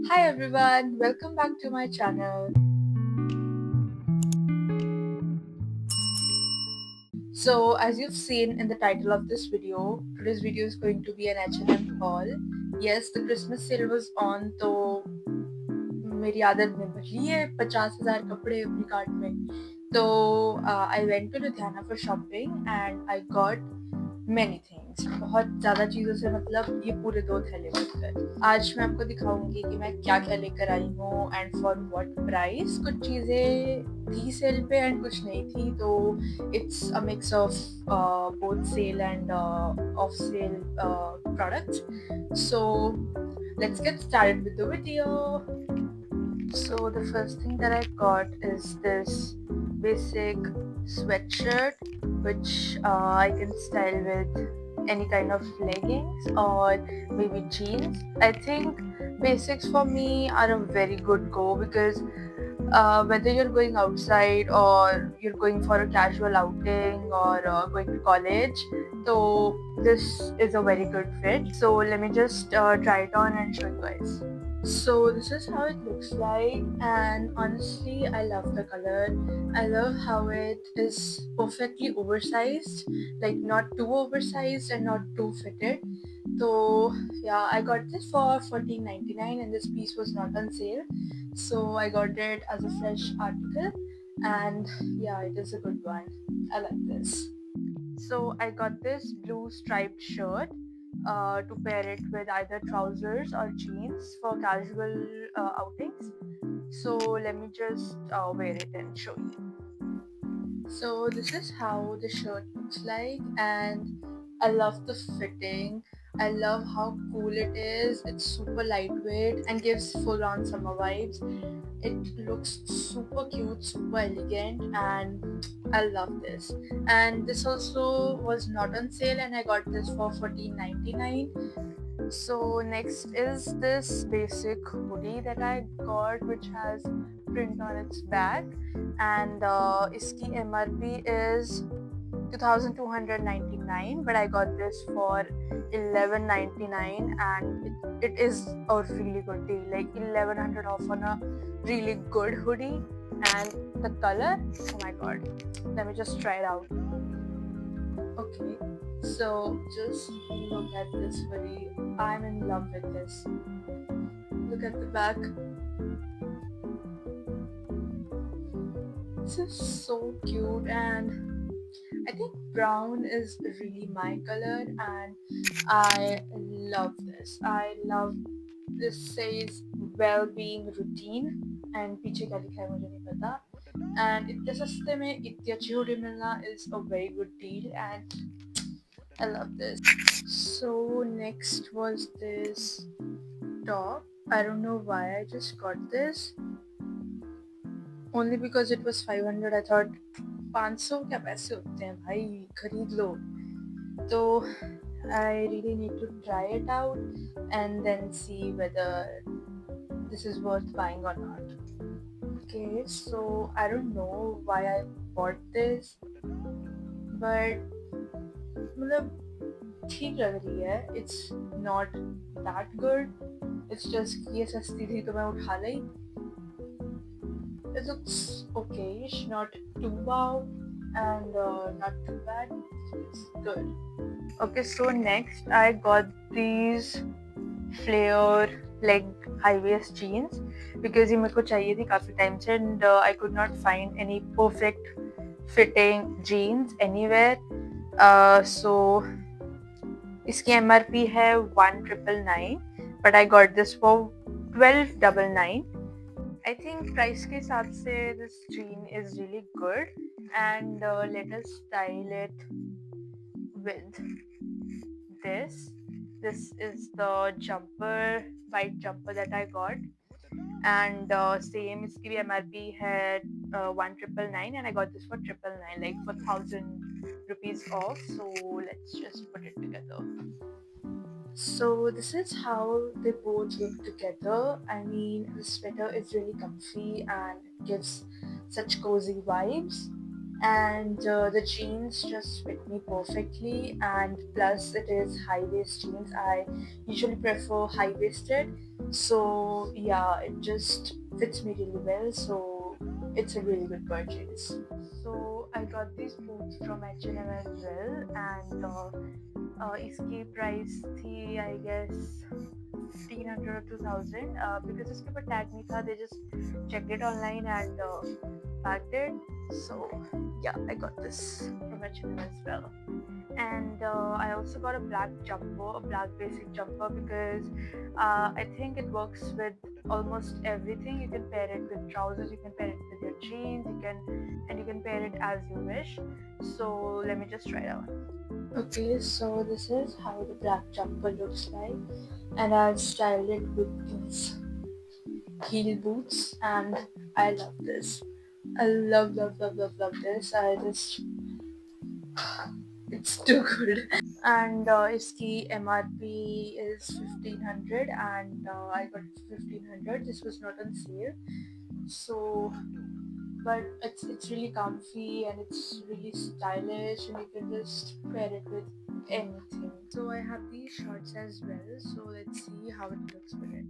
Hi everyone, welcome back to my channel. So as you've seen in the title of this video, today's video is going to be an H&M haul. Yes, the Christmas sale was on, तो मेरी आदत में भर लिए 50,000 कपड़े अपनी cart में. तो I went to Ludhiana for shopping and I got many things. बहुत ज़्यादा चीज़ों से मतलब ये पूरे 2 थैले भरकर. आज मैं आपको दिखाऊंगी कि मैं क्या-क्या लेकर आई हूँ एंड फॉर व्हाट प्राइस. कुछ चीज़ें थी सेल पे एंड कुछ नहीं थी, तो it's a mix of both sale and off sale products. So let's get started with the video. So the first thing that I got is this basic sweatshirt, which I can style with any kind of leggings or maybe jeans. I think basics for me are a very good go because whether you're going outside or you're going for a casual outing or going to college, so this is a very good fit. So let me just try it on and show you guys. So this is how it looks like, and honestly I love the color. I love how it is perfectly oversized, like not too oversized and not too fitted. So yeah, I got this for 14.99 and this piece was not on sale, so I got it as a fresh article, and yeah, it is a good one. I like this. So I got this blue striped shirt to pair it with either trousers or jeans for casual outings. So let me just wear it and show you. So this is how the shirt looks like, and I love the fitting. I love how cool it is. It's super lightweight and gives full on summer vibes. It looks super cute, super elegant, and I love this. And this also was not on sale, and I got this for 14.99. So next is this basic hoodie that I got, which has print on its back, and iski MRP is 2,299, but I got this for 11.99, and it is a really good deal, like 1100 off on a really good hoodie. And the color, oh my god, let me just try it out. Okay, so just look at this hoodie. I'm in love with this. Look at the back. This is so cute, and I think brown is really my color, and I love this. I love this. Says well-being routine, and पीछे क्या लिखा है मुझे नहीं पता. And इतने सस्ते में इतनी अच्छी हुडी मिलना is a very good deal, and I love this. So next was this top. I don't know why I just got this. Only because it was 500. I thought 500 क्या पैसे होते हैं भाई, खरीद लो. तो I really need to try it out and then see whether this is worth buying or not. Okay, so I don't know why I bought this, but मतलब ठीक लग रही है. It's not that good. It's just ये सस्ती थी तो मैं उठा ली. It looks okay, not too wow and not too bad. It's good. Okay, so next I got these flare leg high waist jeans because ये मेरे को चाहिए थी काफी टाइम से, and I could not find any perfect fitting jeans anywhere. So इसकी MRP है 1,999, but I got this for 12.99. I think price के हिसाब से this jean is really good, and let us style it with this. This is the jumper, white jumper that I got, and same इसकी भी MRP है 1,999, and I got this for 999, like for 1,000 rupees off. So let's just put it together. So this is how they both look together. I mean, the sweater is really comfy and it gives such cozy vibes, and the jeans just fit me perfectly, and plus it is high waist jeans. I usually prefer high waisted, So yeah, it just fits me really well. So it's a really good purchase. So I got these boots from H&M as well, and इसकी price थी I guess 1500 or 2000 because इसके ऊपर tag नहीं था. They just checked it online and packed it. So yeah, I got this from H&M as well. And I also got a black jumper, a black basic jumper, because I think it works with almost everything. You can pair it with trousers, you can pair it with your jeans, you can pair it as you wish. So let me just try it out. Okay, so this is how the black jumper looks like, and I've styled it with these heel boots, and I love this. I love this. It's too good. And इसकी MRP is 1500 and I got it for 1500. This was not on sale, so but it's really comfy and it's really stylish and you can just pair it with anything. So I have these shorts as well, so let's see how it looks with it.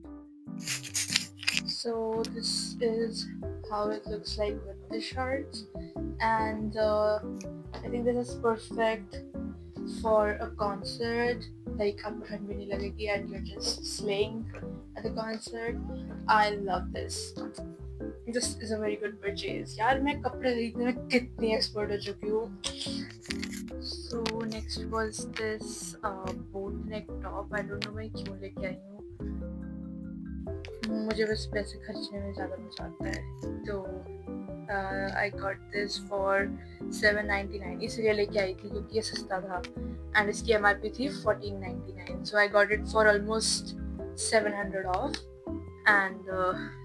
So this is how it looks like with the shorts, and I think this is perfect for a concert. Like आपको ठंड भी नहीं लगेगी and you're just slaying at the concert. I love this. This is a very good purchase. यार मैं कपड़े खरीदने में कितनी एक्सपर्ट हो चुकी हूँ. So next was this boat neck top. I don't know मैं क्यों लेके आई हूँ. मुझे बस पैसे खर्चने में ज़्यादा मजा आता है. तो I got this for 799. इसलिए लेके आई थी क्योंकि ये सस्ता था and इसकी MRP थी 1499. So I got it for almost 700 off and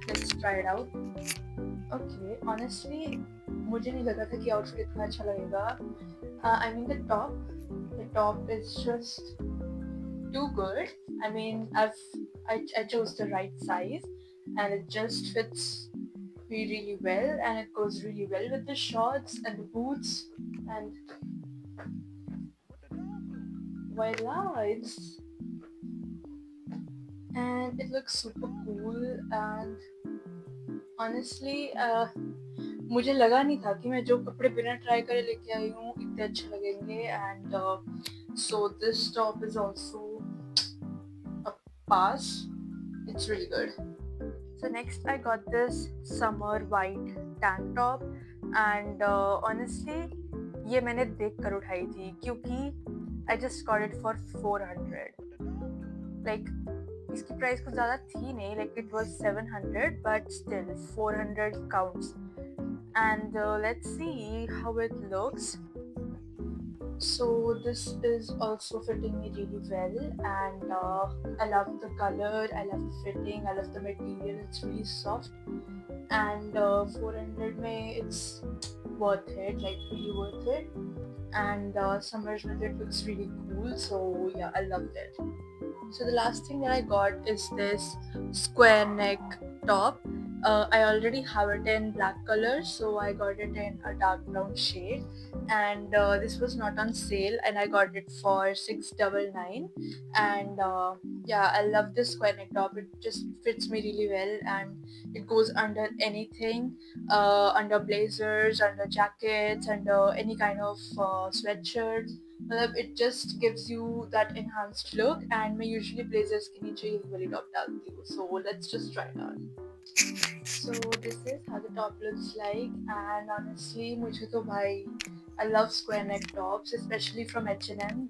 let's try it out. Okay, honestly मुझे नहीं लगा था कि आउटफिट इतना अच्छा लगेगा. I mean the top is just too good. I mean I chose the right size and it just fits me really well and it goes really well with the shorts and the boots and voila, and it looks super cool. And honestly मुझे लगा नहीं था कि मैं जो कपड़े बिना try करे लेके आई हूँ इतने अच्छे लगेंगे. And so this top is also a pass. It's really good. So next I got this summer white tank top and honestly ये मैंने देख कर उठाई थी क्योंकि I just got it for 400. Like इसकी प्राइस कुछ ज़्यादा थी नहीं, like it was 700 but still 400 counts. And let's see how it looks. So this is also fitting me really well and I love the color, I love the fitting, I love the material. It's really soft and 400 mein it's worth it, like really worth it. And summers with it looks really cool, so yeah, I loved it. So the last thing that I got is this square neck top. I already have it in black color, so I got it in a dark brown shade, and this was not on sale, and I got it for 699. And yeah, I love this square neck top. It just fits me really well, and it goes under anything, under blazers, under jackets, under any kind of sweatshirts. It just gives you that enhanced look, and मैं usually blazers के नीचे यही वाली top डालती हूँ. So let's just try it on. So this is how the top looks like, and honestly मुझे तो भाई I love square neck tops, especially from H&M.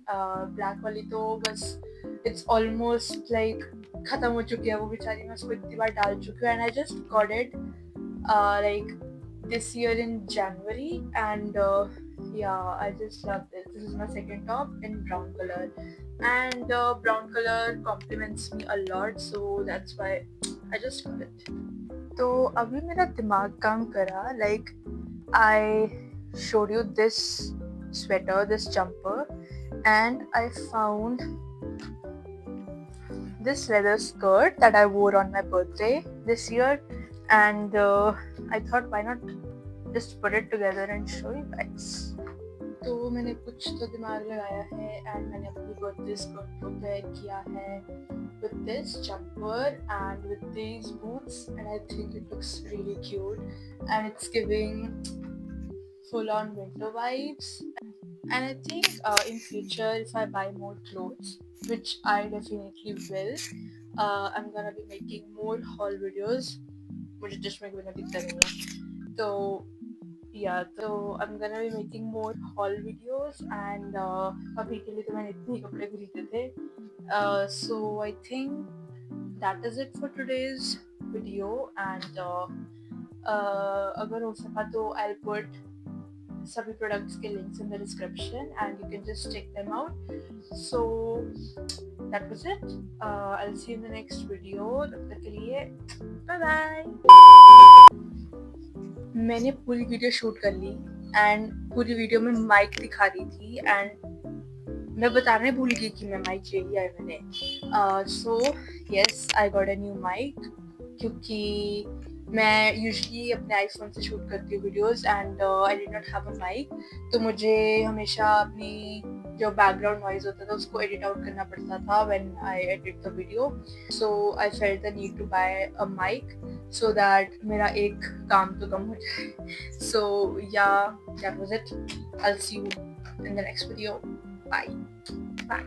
Black वाली तो बस it's almost like खत्म हो चुकी है वो बेचारी, मैं उसको इतनी बार डाल चुकी हूँ. And I just got it like this year in January, and yeah, I just love this. This is my second top in brown color, and brown color compliments me a lot, so that's why I just got it. तो अभी मेरा दिमाग काम करा, like I showed you this sweater, this jumper, and I found this leather skirt that I wore on my birthday this year, and I thought why not just put it together and show you guys. तो मैंने कुछ तो दिमाग लगाया है and मैंने अपनी birthday skirt को पेयर किया है with this jumper and with these boots, and I think it looks really cute and it's giving full on winter vibes. And I think in future if I buy more clothes, which I definitely will, I'm gonna be making more haul videos. मुझे चश्मे के बिना दिखता नहीं है तो yeah, तो I'm gonna be making more haul videos and अभी के लिए तो मैंने इतने ही कपड़े खरीदे थे. So I think that is it for today's video and अगर हो सका तो I'll put सभी products के links in the description and you can just check them out. So that was it. I'll see you in the next video. तब तक के लिए bye bye. मैंने पूरी वीडियो शूट कर ली एंड पूरी वीडियो में माइक दिखा रही थी एंड मैं बताने भूल गई कि मैं माइक ले लिया है मैंने. So yes I got a new mic क्योंकि मैं यूजुअली अपने आईफोन से शूट करती हूँ videos and I did not have a mic, तो मुझे हमेशा अपनी जो बैकग्राउंड नॉइज होता था उसको एडिट आउट करना पड़ता था when I edit the video. So I felt the need to buy a mic so that मेरा एक काम तो कम हो जाए. So yeah, that was it. I'll see you in the next video. Bye. Bye.